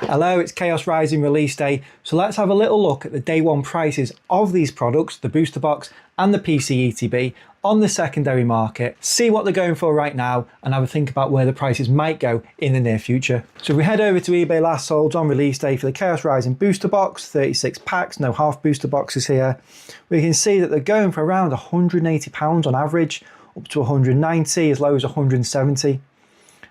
Hello, it's Choas Rising release day, so let's have a little look at the day one prices of these products, the booster box and the PCETB, on the secondary market, see what they're going for right now, and have a think about where the prices might go in the near future. So if we head over to eBay last sold on release day for the Choas Rising booster box, 36 packs, no half booster boxes here, we can see that they're going for around £180 on average, up to 190, as low as 170.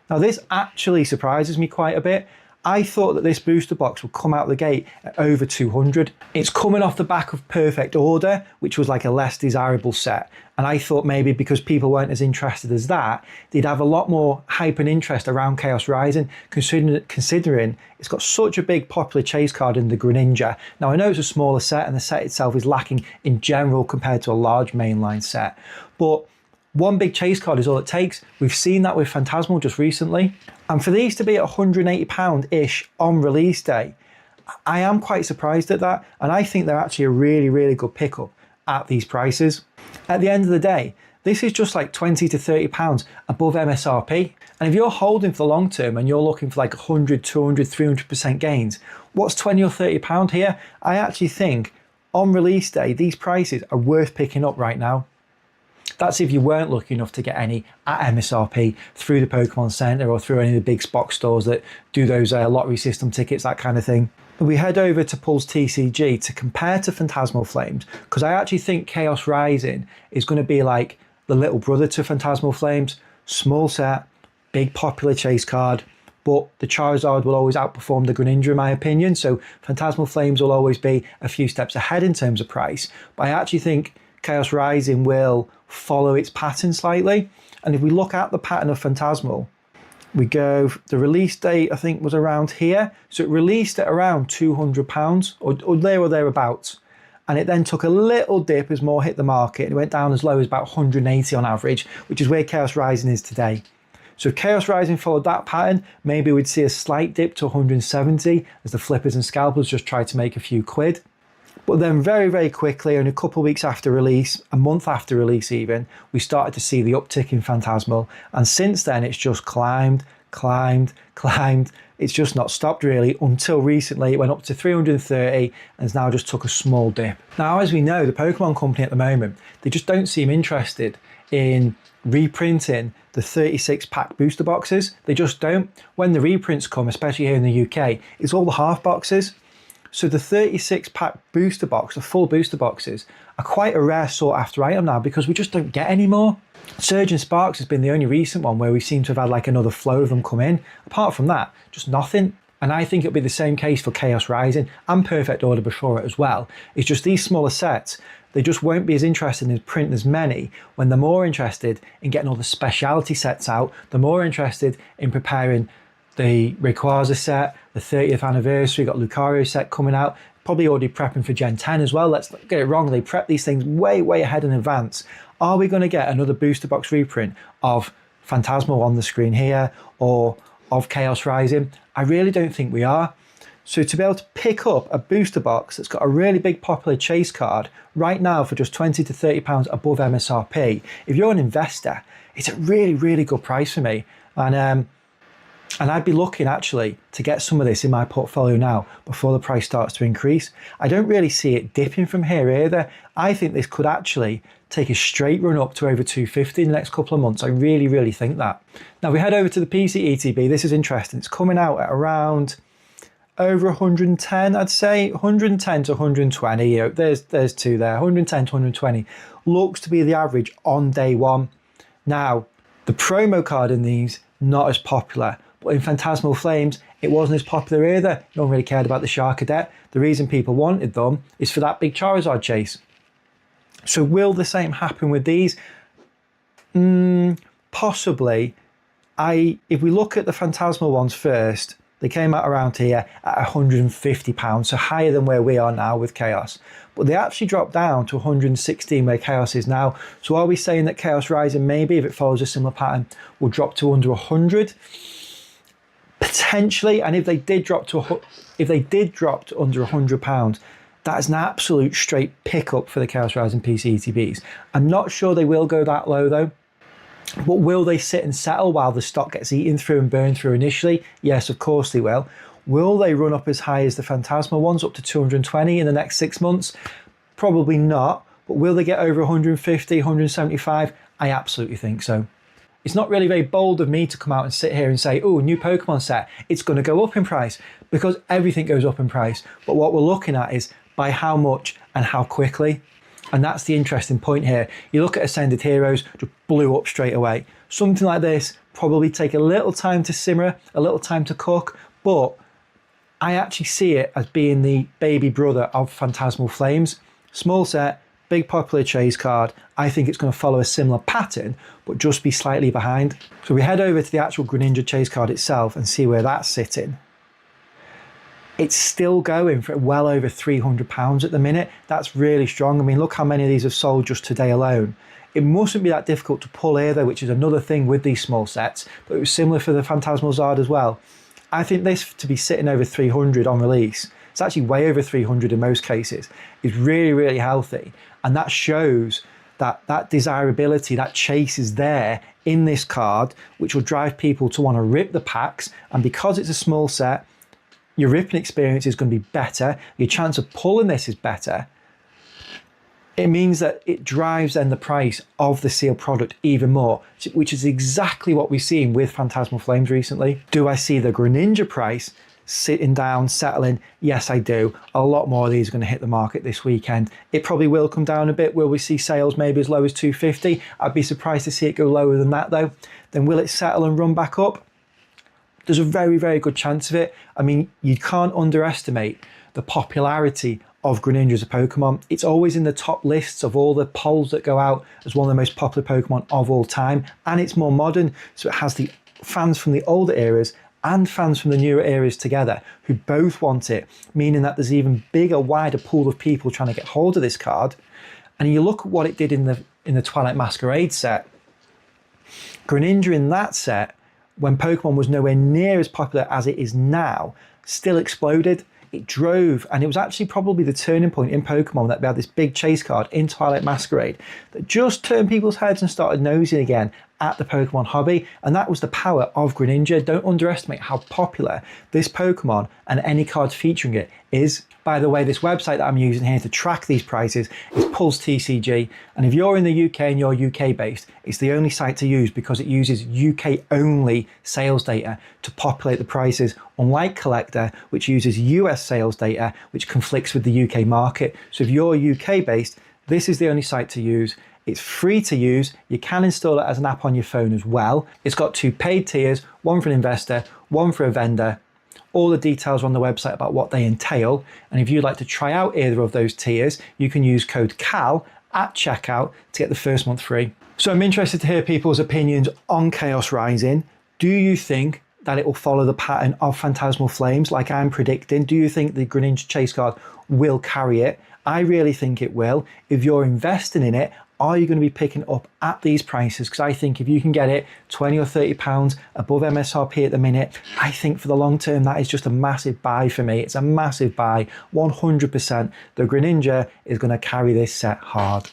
Now this actually surprises me quite a bit. I thought that this booster box would come out the gate at over 200. It's coming off the back of Perfect Order, which was like a less desirable set. And I thought maybe because people weren't as interested as that, they'd have a lot more hype and interest around Choas Rising, considering it's got such a big popular chase card in the Greninja. Now I know it's a smaller set and the set itself is lacking in general compared to a large mainline set, but one big chase card is all it takes. We've seen that with Phantasmal just recently. And for these to be at £180-ish on release day, I am quite surprised at that. And I think they're actually a really, really good pickup at these prices. At the end of the day, this is just like £20 to £30 above MSRP. And if you're holding for the long term and you're looking for like 100, 200, 300% gains, what's £20 or £30 here? I actually think on release day, these prices are worth picking up right now. That's if you weren't lucky enough to get any at MSRP through the Pokemon Center or through any of the big box stores that do those lottery system tickets, that kind of thing. We head over to Pulse TCG to compare to Phantasmal Flames, because I actually think Choas Rising is going to be like the little brother to Phantasmal Flames. Small set, big popular chase card, but the Charizard will always outperform the Greninja in my opinion, so Phantasmal Flames will always be a few steps ahead in terms of price. But I actually think Choas Rising will follow its pattern slightly. And if we look at the pattern of Phantasmal, we go, the release date I think was around here. So it released at around £200 or there or thereabouts. And it then took a little dip as more hit the market. It went down as low as about 180 on average, which is where Choas Rising is today. So if Choas Rising followed that pattern, maybe we'd see a slight dip to 170 as the flippers and scalpers just tried to make a few quid. But then very, very quickly, only a couple of weeks after release, a month after release even, we started to see the uptick in Phantasmal. And since then, it's just climbed. It's just not stopped really until recently. It went up to 330 and has now just took a small dip. Now, as we know, the Pokemon Company at the moment, they just don't seem interested in reprinting the 36 pack booster boxes. They just don't. When the reprints come, especially here in the UK, it's all the half boxes. So the 36 pack booster box, the full booster boxes, are quite a rare sought after item now because we just don't get any more. Surge and Sparks has been the only recent one where we seem to have had like another flow of them come in. Apart from that, just nothing. And I think it'll be the same case for Choas Rising and Perfect Order before it as well. It's just these smaller sets, they just won't be as interested in printing as many when they're more interested in getting all the specialty sets out. They're more interested in preparing the Rayquaza set, the 30th anniversary, got Lucario set coming out, probably already prepping for Gen 10 as well. Let's not get it wrong, they prep these things way, way ahead in advance. Are we going to get another booster box reprint of Phantasmal on the screen here or of Choas Rising? I really don't think we are. So to be able to pick up a booster box that's got a really big popular chase card right now for just £20 to £30 above MSRP, if you're an investor, it's a really, really good price for me. And I'd be looking actually to get some of this in my portfolio now before the price starts to increase. I don't really see it dipping from here either. I think this could actually take a straight run up to over 250 in the next couple of months. I really, really think that. Now we head over to the PCETB. This is interesting. It's coming out at around over 110, I'd say 110 to 120. You know, there's two there, 110 to 120 looks to be the average on day one. Now, the promo card in these, not as popular. But in Phantasmal Flames, it wasn't as popular either. No one really cared about the Sharkadet. The reason people wanted them is for that big Charizard chase. So will the same happen with these? Possibly. If we look at the Phantasmal ones first, they came out around here at £150, so higher than where we are now with Chaos. But they actually dropped down to 116 where Chaos is now. So are we saying that Choas Rising, maybe if it follows a similar pattern, will drop to under 100? Potentially. And if they did drop to under £100, that is an absolute straight pickup for the Choas Rising PCETBs. I'm not sure they will go that low though. But will they sit and settle while the stock gets eaten through and burned through initially? Yes, of course they will. Will they run up as high as the Phantasmal ones, up to 220 in the next 6 months? Probably not, but will they get over 150, 175? I absolutely think so. It's not really very bold of me to come out and sit here and say, oh, new Pokemon set, it's going to go up in price, because everything goes up in price. But what we're looking at is by how much and how quickly. And that's the interesting point here. You look at Ascended Heroes, just blew up straight away. Something like this probably take a little time to simmer, a little time to cook, but I actually see it as being the baby brother of Phantasmal Flames. Small set, big popular chase card. I think it's going to follow a similar pattern, but just be slightly behind. So we head over to the actual Greninja chase card itself and see where that's sitting. It's still going for well over £300 at the minute. That's really strong. I mean, look how many of these have sold just today alone. It mustn't be that difficult to pull here though, which is another thing with these small sets, but it was similar for the Phantasmal Zard as well. I think this to be sitting over 300 on release, it's actually way over 300 in most cases, is really, really healthy. And that shows that that desirability, that chase is there in this card, which will drive people to want to rip the packs. And because it's a small set, your ripping experience is going to be better. Your chance of pulling this is better. It means that it drives then the price of the sealed product even more, which is exactly what we've seen with Phantasmal Flames recently. Do I see the Greninja price sitting down, settling? Yes, I do. A lot more of these are going to hit the market this weekend. It probably will come down a bit. Will we see sales maybe as low as 250? I'd be surprised to see it go lower than that though. Then will it settle and run back up? There's a very, very good chance of it. I mean, you can't underestimate the popularity of Greninja as a Pokemon. It's always in the top lists of all the polls that go out as one of the most popular Pokemon of all time. And it's more modern, so it has the fans from the older eras and fans from the newer eras together who both want it, meaning that there's even bigger, wider pool of people trying to get hold of this card. And you look at what it did in the Twilight Masquerade set. Greninja in that set, when Pokemon was nowhere near as popular as it is now, still exploded. It drove, and it was actually probably the turning point in Pokemon that we had this big chase card in Twilight Masquerade that just turned people's heads and started nosing again at the Pokemon hobby. And that was the power of Greninja. Don't underestimate how popular this Pokemon and any card featuring it is. By the way, this website that I'm using here to track these prices is Pulse TCG. And if you're in the UK and you're UK based, it's the only site to use because it uses UK only sales data to populate the prices, unlike Collector, which uses US sales data, which conflicts with the UK market. So if you're UK based, this is the only site to use. It's free to use. You can install it as an app on your phone as well. It's got 2 paid tiers, one for an investor, one for a vendor. All the details are on the website about what they entail. And if you'd like to try out either of those tiers, you can use code CAL at checkout to get the first month free. So I'm interested to hear people's opinions on Choas Rising. Do you think that it will follow the pattern of Phantasmal Flames like I'm predicting? Do you think the Greninja chase card will carry it? I really think it will. If you're investing in it, are you going to be picking it up at these prices? Because I think if you can get it 20 or 30 pounds above MSRP at the minute, I think for the long term, that is just a massive buy for me. It's a massive buy, 100%. The Greninja is going to carry this set hard.